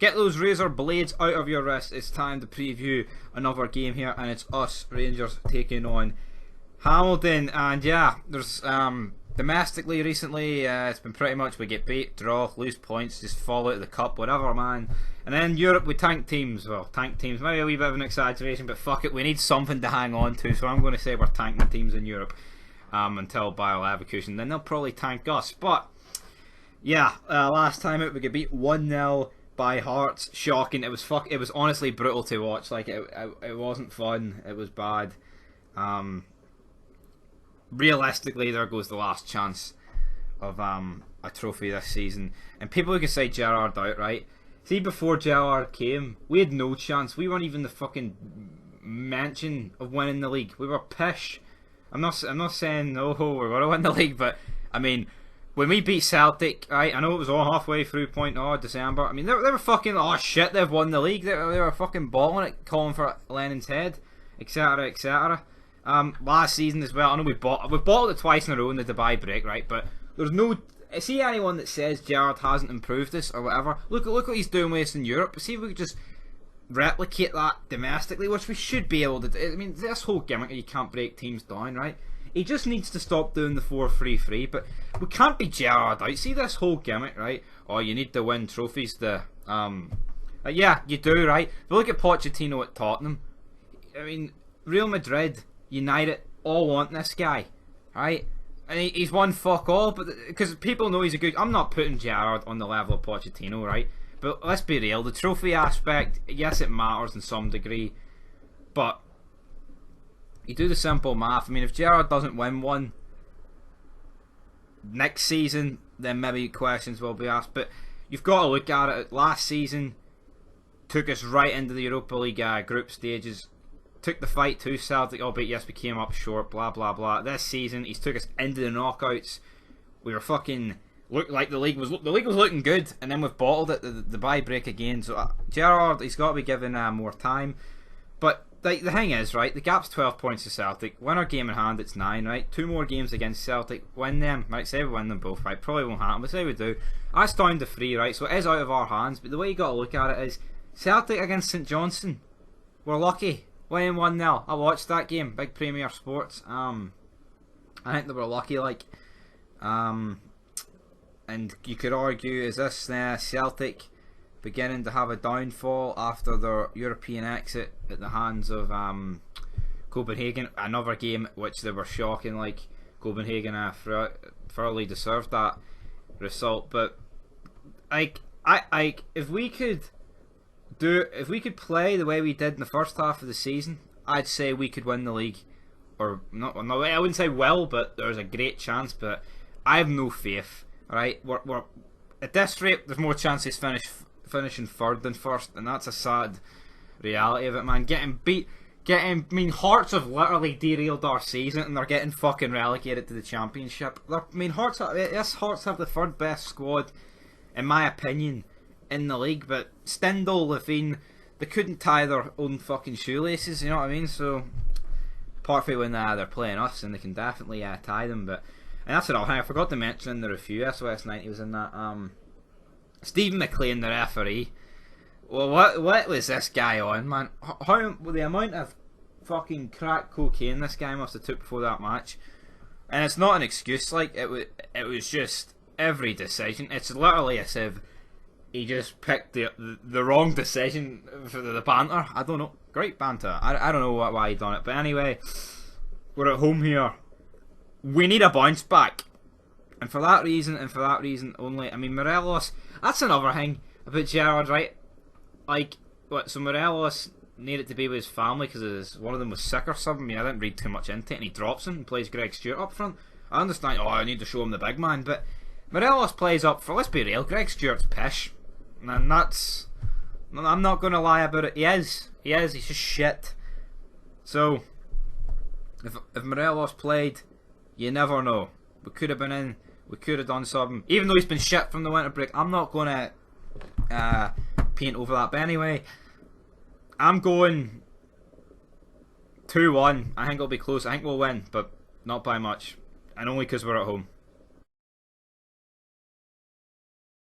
get those razor blades out of your wrist. It's time to preview another game here, and it's us, Rangers, taking on Hamilton. And yeah, there's domestically recently, it's been pretty much we get beat, draw, lose points, just fall out of the cup, whatever, man. And then Europe, we tank teams. Well, tank teams, maybe a wee bit of an exaggeration, but fuck it, we need something to hang on to. So I'm going to say we're tanking teams in Europe until Bayer Leverkusen. Then they'll probably tank us. But yeah, last time out we get beat 1-0 by Hearts. Shocking. It was honestly brutal to watch. Like it wasn't fun. It was bad. Realistically, there goes the last chance of a trophy this season. And people who can say Gerrard out, right? See, before Gerrard came, we had no chance. We weren't even the fucking mention of winning the league. We were pish. I'm not saying we're gonna win the league, but I mean, when we beat Celtic, right? I know it was all halfway through December. I mean, they were fucking, oh shit, they've won the league. They were fucking balling it, calling for Lennon's head, etc., etc. Last season as well, I know we bottled it twice in a row in the Dubai break, right? But there's no, see anyone that says Gerrard hasn't improved this or whatever. Look what he's doing with us in Europe. See if we could just replicate that domestically, which we should be able to do. I mean, this whole gimmick you can't break teams down, right? He just needs to stop doing the 4-3-3. But we can't be Gerrard out. See this whole gimmick, right? Oh, you need to win trophies. Yeah, you do, right? But look at Pochettino at Tottenham. I mean, Real Madrid, United, all want this guy, right? And he's won fuck all, but because people know he's a good. I'm not putting Gerrard on the level of Pochettino, right? But let's be real. The trophy aspect, yes, it matters in some degree, but you do the simple math. I mean, if Gerrard doesn't win one next season, then maybe questions will be asked. But you've got to look at it. Last season took us right into the Europa League group stages. Took the fight to Celtic, albeit yes, we came up short, blah blah blah. This season he's took us into the knockouts. We were fucking looked like the league was looking good, and then we've bottled it the bye break again. So Gerrard, he's got to be given more time. But the thing is, right, the gap's 12 points to Celtic. Win our game in hand, it's 9, right? 2 more games against Celtic, win them, right? Say we win them both, right? Probably won't happen, but say we do. That's down to 3, right? So it is out of our hands. But the way you got to look at it is Celtic against St Johnstone. We're lucky. Winning 1-0. I watched that game. Big Premier Sports. I think they were lucky, like. And you could argue, is this Celtic beginning to have a downfall after their European exit at the hands of Copenhagen? Another game which they were shocking, like Copenhagen thoroughly deserved that result. But if we could play the way we did in the first half of the season, I'd say we could win the league. Or not, no, I wouldn't say well, but there's a great chance. But I have no faith. Right, we're at this rate. There's more chances finishing third than first, and that's a sad reality of it, man. I mean, Hearts have literally derailed our season, and they're getting fucking relegated to the Championship. Hearts have the third best squad, in my opinion, in the league, but Stindl, Levine, they couldn't tie their own fucking shoelaces, you know what I mean? So, apart from when they're playing us, and they can definitely tie them, but, and that's another thing, I forgot to mention in the review, SOS90 was in that, Stephen McLean, the referee, well, what was this guy on, man? How, the amount of fucking crack cocaine this guy must have took before that match, and it's not an excuse, like, it was just, every decision, it's literally as if he just picked the wrong decision for the banter. I don't know. Great banter. I don't know why he done it. But anyway, we're at home here. We need a bounce back. And for that reason, and for that reason only, I mean, Morelos, that's another thing about Gerrard, right? Like, what, so Morelos needed to be with his family because one of them was sick or something. I mean, I didn't read too much into it, and he drops him and plays Greg Stewart up front. I understand, I need to show him the big man, but Morelos plays up for, let's be real, Greg Stewart's pish. And that's, I'm not going to lie about it. He is, he's just shit. So, if Morelos played, you never know. We could have been in, we could have done something. Even though he's been shit from the winter break, I'm not going to paint over that. But anyway, I'm going 2-1. I think it'll be close. I think we'll win, but not by much. And only because we're at home.